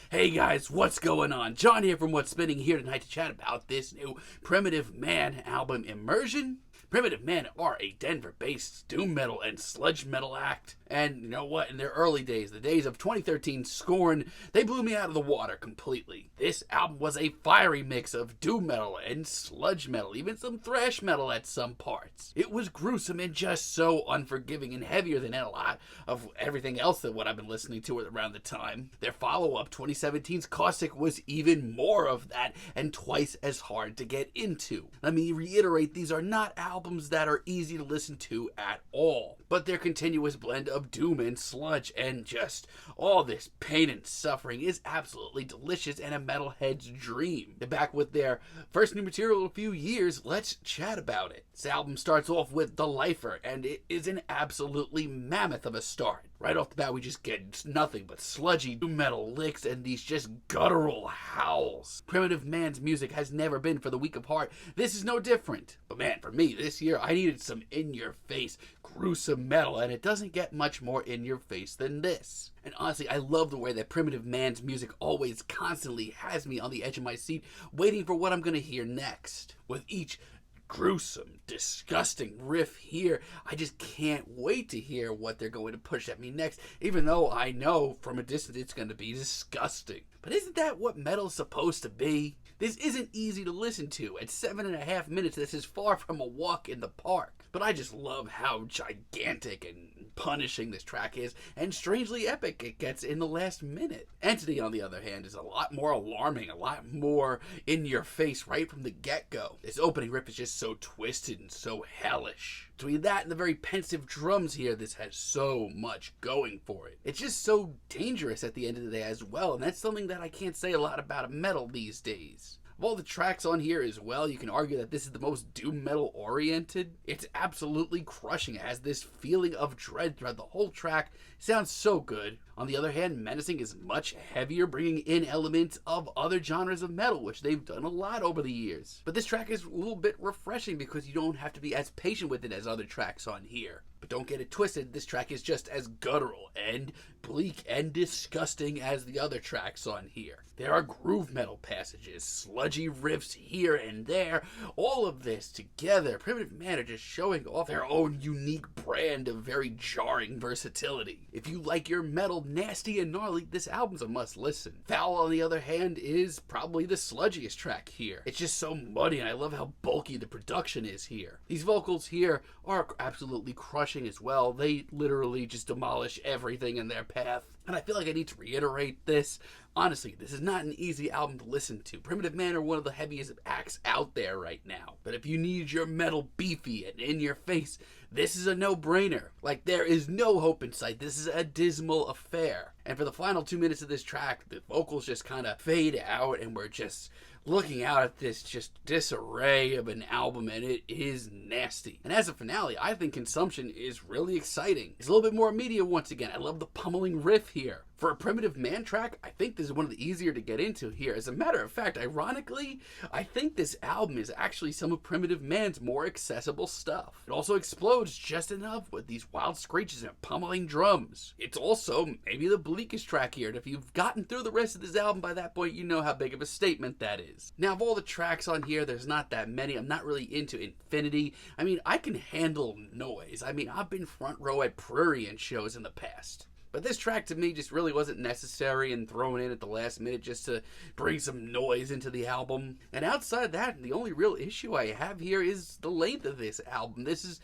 Hey guys, what's going on? John here from What's Spinning, here tonight to chat about this new Primitive Man album, Immersion. Primitive Man are a Denver-based doom metal and sludge metal act. And you know what? In their early days, the days of 2013 Scorn, they blew me out of the water completely. This album was a fiery mix of doom metal and sludge metal, even some thrash metal at some parts. It was gruesome and just so unforgiving and heavier than a lot of everything else that what I've been listening to around the time. Their follow-up, 2017's Caustic, was even more of that and twice as hard to get into. Let me reiterate, these are not albums that are easy to listen to at all, but their continuous blend of doom and sludge and just all this pain and suffering is absolutely delicious and a metalhead's dream. They're back with their first new material in a few years. Let's chat about it. This album starts off with The Lifer, and it is an absolutely mammoth of a start. Right off the bat, we just get nothing but sludgy doom metal licks and these just guttural howls. Primitive Man's music has never been for the weak of heart. This is no different. But man, for me, this year, I needed some in-your-face, gruesome metal, and it doesn't get much more in-your-face than this. And honestly, I love the way that Primitive Man's music always constantly has me on the edge of my seat, waiting for what I'm going to hear next. With each gruesome, disgusting riff here, I just can't wait to hear what they're going to push at me next, even though I know from a distance it's going to be disgusting. But isn't that what metal's supposed to be? This isn't easy to listen to. At 7.5 minutes, this is far from a walk in the park. But I just love how gigantic and punishing this track is, and strangely epic it gets in the last minute. Entity, on the other hand, is a lot more alarming, a lot more in your face right from the get-go. This opening riff is just so twisted and so hellish. Between that and the very pensive drums here, this has so much going for it. It's just so dangerous at the end of the day as well, and that's something that I can't say a lot about metal these days. Of all the tracks on here as well, you can argue that this is the most doom metal oriented. It's absolutely crushing. It has this feeling of dread throughout the whole track. It sounds so good. On the other hand, Menacing is much heavier, bringing in elements of other genres of metal, which they've done a lot over the years. But this track is a little bit refreshing because you don't have to be as patient with it as other tracks on here. But don't get it twisted, this track is just as guttural and bleak and disgusting as the other tracks on here. There are groove metal passages, sludgy riffs here and there, all of this together. Primitive Man are just showing off their own unique brand of very jarring versatility. If you like your metal nasty and gnarly, this album's a must listen. Foul, on the other hand, is probably the sludgiest track here. It's just so muddy, and I love how bulky the production is here. These vocals here are absolutely crushing as well. They literally just demolish everything in their path. And I feel like I need to reiterate this. Honestly, this is not an easy album to listen to. Primitive Man are one of the heaviest acts out there right now. But if you need your metal beefy and in your face, this is a no-brainer. Like, there is no hope in sight. This is a dismal affair. And for the final 2 minutes of this track, the vocals just kind of fade out, and we're just looking out at this just disarray of an album, and it is nasty. And as a finale, I think Consumption is really exciting. It's a little bit more media once again. I love the pummeling riff here. For a Primitive Man track, I think this is one of the easier to get into here. As a matter of fact, ironically, I think this album is actually some of Primitive Man's more accessible stuff. It also explodes just enough with these wild screeches and pummeling drums. It's also maybe the bleakest track here, and if you've gotten through the rest of this album by that point, you know how big of a statement that is. Now, of all the tracks on here, there's not that many. I'm not really into Infinity. I mean, I can handle noise. I mean, I've been front row at Prurient shows in the past. But this track to me just really wasn't necessary and thrown in at the last minute just to bring some noise into the album. And outside that, the only real issue I have here is the length of this album. This is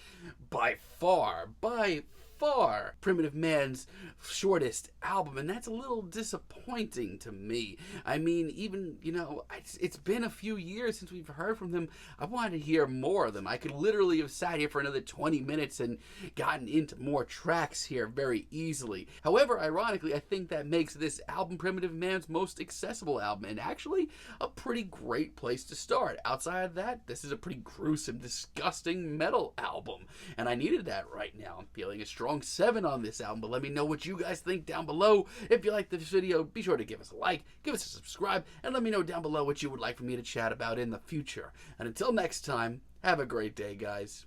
by far Primitive Man's shortest album, and that's a little disappointing to me. I mean, even, it's been a few years since we've heard from them. I wanted to hear more of them. I could literally have sat here for another 20 minutes and gotten into more tracks here very easily. However, ironically, I think that makes this album Primitive Man's most accessible album, and actually a pretty great place to start. Outside of that, this is a pretty gruesome, disgusting metal album, and I needed that right now. I'm feeling a strong 7 on this album, but let me know what you guys think down below. If you like this video, be sure to give us a like, give us a subscribe, and let me know down below what you would like for me to chat about in the future. And until next time, have a great day, guys.